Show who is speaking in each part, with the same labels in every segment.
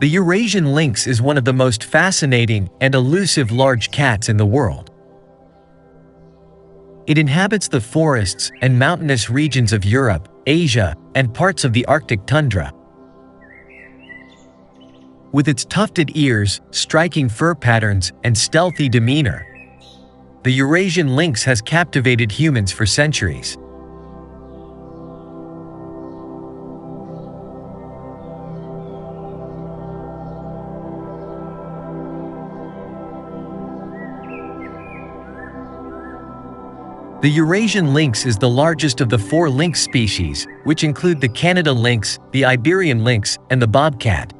Speaker 1: The Eurasian lynx is one of the most fascinating and elusive large cats in the world. It inhabits the forests and mountainous regions of Europe, Asia, and parts of the Arctic tundra. With its tufted ears, striking fur patterns, and stealthy demeanor, the Eurasian lynx has captivated humans for centuries. The Eurasian lynx is the largest of the 4 lynx species, which include the Canada lynx, the Iberian lynx, and the bobcat.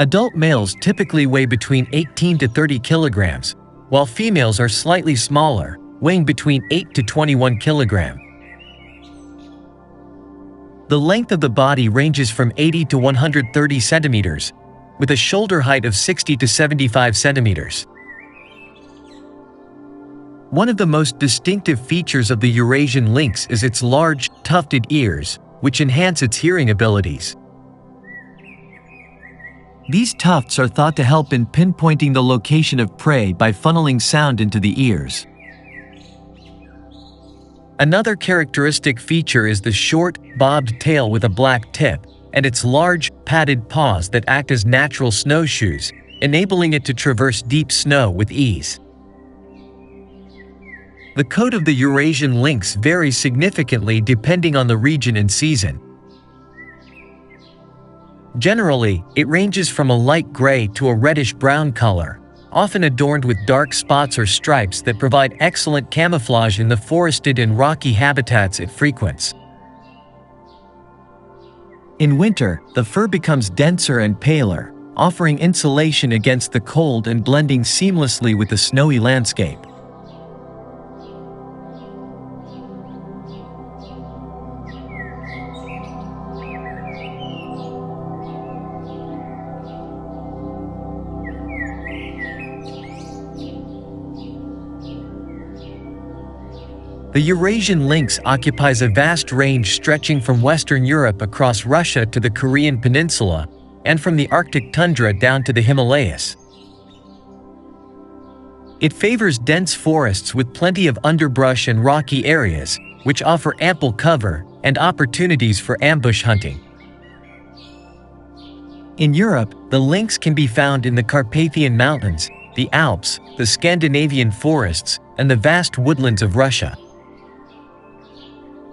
Speaker 1: Adult males typically weigh between 18 to 30 kilograms, while females are slightly smaller, weighing between 8 to 21 kilograms. The length of the body ranges from 80 to 130 centimeters, with a shoulder height of 60 to 75 centimeters. One of the most distinctive features of the Eurasian lynx is its large, tufted ears, which enhance its hearing abilities. These tufts are thought to help in pinpointing the location of prey by funneling sound into the ears. Another characteristic feature is the short, bobbed tail with a black tip, and its large, padded paws that act as natural snowshoes, enabling it to traverse deep snow with ease. The coat of the Eurasian lynx varies significantly depending on the region and season. Generally, it ranges from a light gray to a reddish-brown color, often adorned with dark spots or stripes that provide excellent camouflage in the forested and rocky habitats it frequents. In winter, the fur becomes denser and paler, offering insulation against the cold and blending seamlessly with the snowy landscape. The Eurasian lynx occupies a vast range stretching from Western Europe across Russia to the Korean peninsula, and from the Arctic tundra down to the Himalayas. It favors dense forests with plenty of underbrush and rocky areas, which offer ample cover and opportunities for ambush hunting. In Europe, the lynx can be found in the Carpathian Mountains, the Alps, the Scandinavian forests, and the vast woodlands of Russia.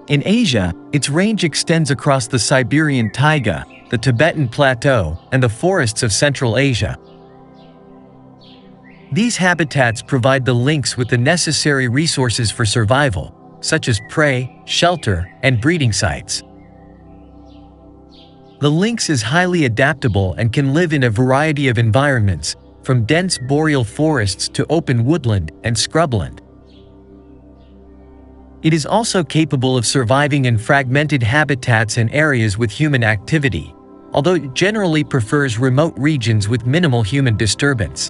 Speaker 1: In Asia, its range extends across the Siberian taiga, the Tibetan Plateau, and the forests of Central Asia. These habitats provide the lynx with the necessary resources for survival, such as prey, shelter, and breeding sites. The lynx is highly adaptable and can live in a variety of environments, from dense boreal forests to open woodland and scrubland. It is also capable of surviving in fragmented habitats and areas with human activity, although it generally prefers remote regions with minimal human disturbance.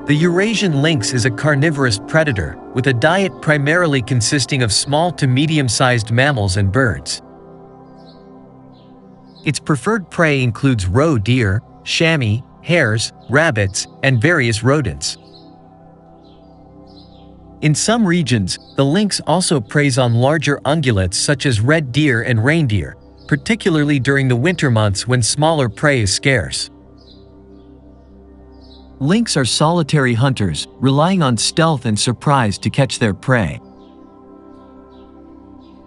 Speaker 1: The Eurasian lynx is a carnivorous predator, with a diet primarily consisting of small to medium-sized mammals and birds. Its preferred prey includes roe deer, chamois, hares, rabbits, and various rodents. In some regions, the lynx also preys on larger ungulates such as red deer and reindeer, particularly during the winter months when smaller prey is scarce. Lynx are solitary hunters, relying on stealth and surprise to catch their prey.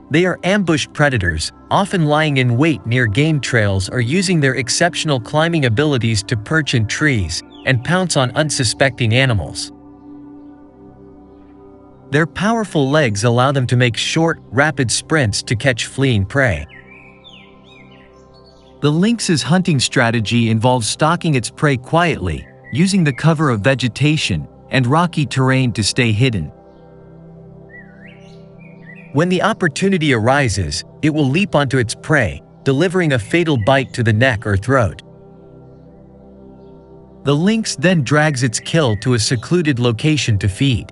Speaker 1: They are ambush predators, often lying in wait near game trails or using their exceptional climbing abilities to perch in trees and pounce on unsuspecting animals. Their powerful legs allow them to make short, rapid sprints to catch fleeing prey. The lynx's hunting strategy involves stalking its prey quietly, using the cover of vegetation and rocky terrain to stay hidden. When the opportunity arises, it will leap onto its prey, delivering a fatal bite to the neck or throat. The lynx then drags its kill to a secluded location to feed.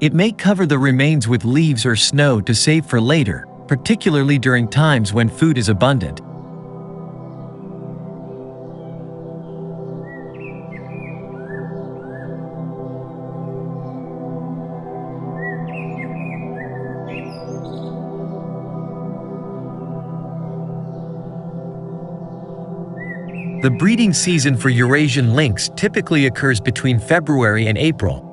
Speaker 1: It may cover the remains with leaves or snow to save for later, particularly during times when food is abundant. The breeding season for Eurasian lynx typically occurs between February and April.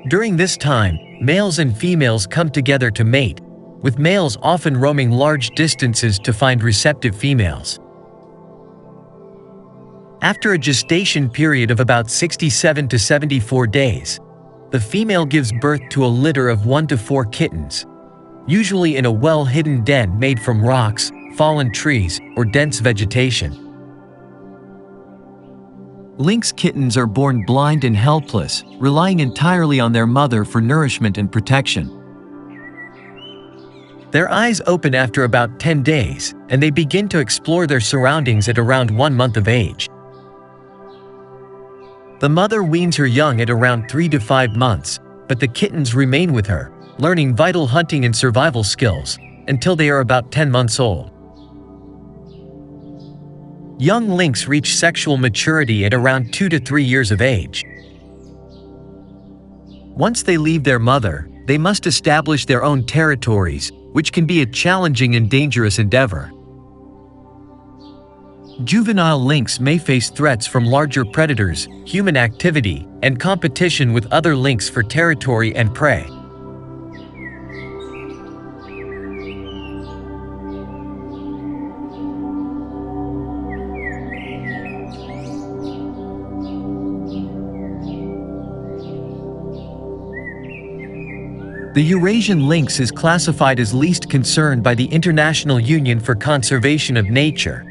Speaker 1: During this time, males and females come together to mate, with males often roaming large distances to find receptive females. After a gestation period of about 67 to 74 days, the female gives birth to a litter of 1 to 4 kittens, usually in a well-hidden den made from rocks, fallen trees, or dense vegetation. Lynx kittens are born blind and helpless, relying entirely on their mother for nourishment and protection. Their eyes open after about 10 days, and they begin to explore their surroundings at around 1 month of age. The mother weans her young at around 3 to 5 months, but the kittens remain with her, learning vital hunting and survival skills, until they are about 10 months old. Young lynx reach sexual maturity at around 2 to 3 years of age. Once they leave their mother, they must establish their own territories, which can be a challenging and dangerous endeavor. Juvenile lynx may face threats from larger predators, human activity, and competition with other lynx for territory and prey. The Eurasian lynx is classified as least concern by the International Union for Conservation of Nature,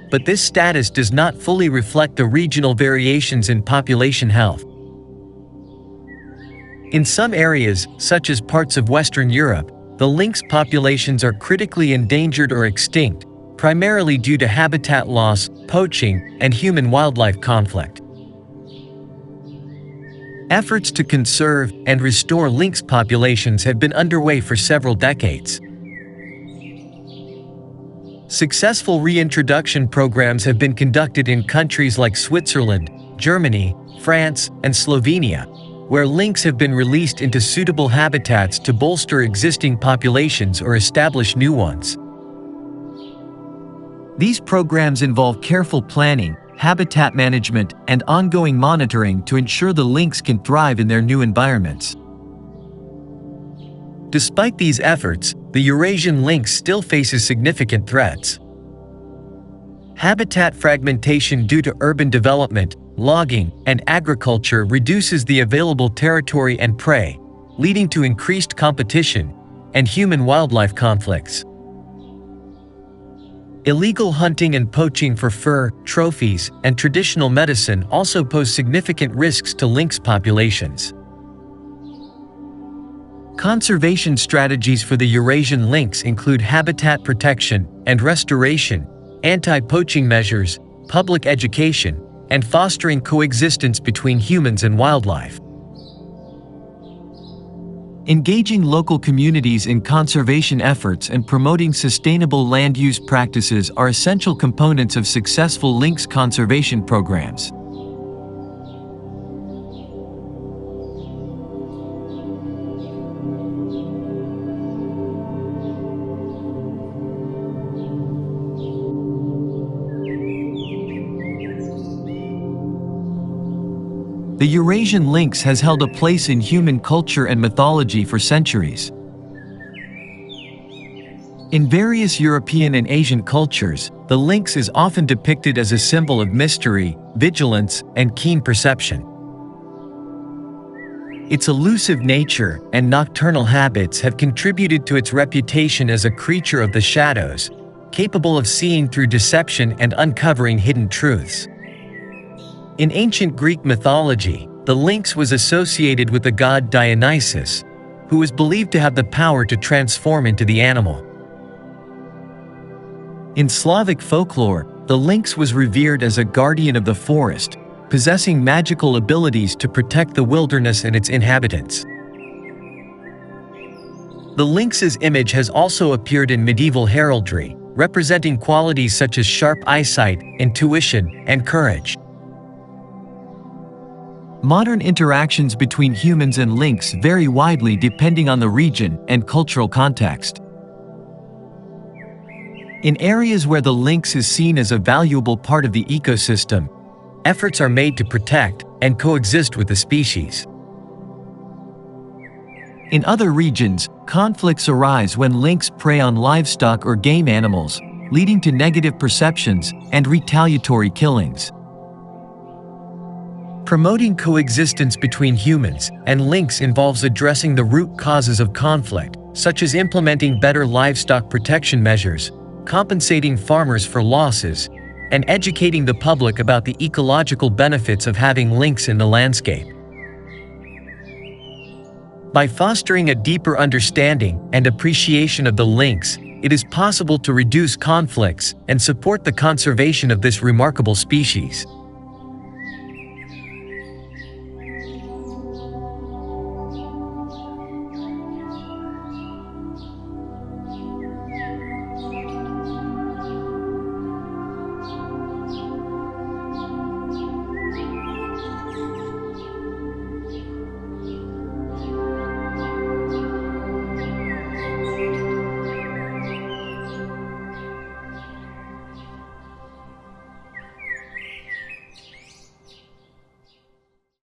Speaker 1: but this status does not fully reflect the regional variations in population health. In some areas, such as parts of Western Europe, the lynx populations are critically endangered or extinct, primarily due to habitat loss, poaching, and human-wildlife conflict. Efforts to conserve and restore lynx populations have been underway for several decades. Successful reintroduction programs have been conducted in countries like Switzerland, Germany, France, and Slovenia, where lynx have been released into suitable habitats to bolster existing populations or establish new ones. These programs involve careful planning, habitat management, and ongoing monitoring to ensure the lynx can thrive in their new environments. Despite these efforts, the Eurasian lynx still faces significant threats. Habitat fragmentation due to urban development, logging, and agriculture reduces the available territory and prey, leading to increased competition and human-wildlife conflicts. Illegal hunting and poaching for fur, trophies, and traditional medicine also pose significant risks to lynx populations. Conservation strategies for the Eurasian lynx include habitat protection and restoration, anti-poaching measures, public education, and fostering coexistence between humans and wildlife. Engaging local communities in conservation efforts and promoting sustainable land use practices are essential components of successful lynx conservation programs. The Eurasian lynx has held a place in human culture and mythology for centuries. In various European and Asian cultures, the lynx is often depicted as a symbol of mystery, vigilance, and keen perception. Its elusive nature and nocturnal habits have contributed to its reputation as a creature of the shadows, capable of seeing through deception and uncovering hidden truths. In ancient Greek mythology, the lynx was associated with the god Dionysus, who is believed to have the power to transform into the animal. In Slavic folklore, the lynx was revered as a guardian of the forest, possessing magical abilities to protect the wilderness and its inhabitants. The lynx's image has also appeared in medieval heraldry, representing qualities such as sharp eyesight, intuition, and courage. Modern interactions between humans and lynx vary widely depending on the region and cultural context. In areas where the lynx is seen as a valuable part of the ecosystem, efforts are made to protect and coexist with the species. In other regions, conflicts arise when lynx prey on livestock or game animals, leading to negative perceptions and retaliatory killings. Promoting coexistence between humans and lynx involves addressing the root causes of conflict, such as implementing better livestock protection measures, compensating farmers for losses, and educating the public about the ecological benefits of having lynx in the landscape. By fostering a deeper understanding and appreciation of the lynx, it is possible to reduce conflicts and support the conservation of this remarkable species.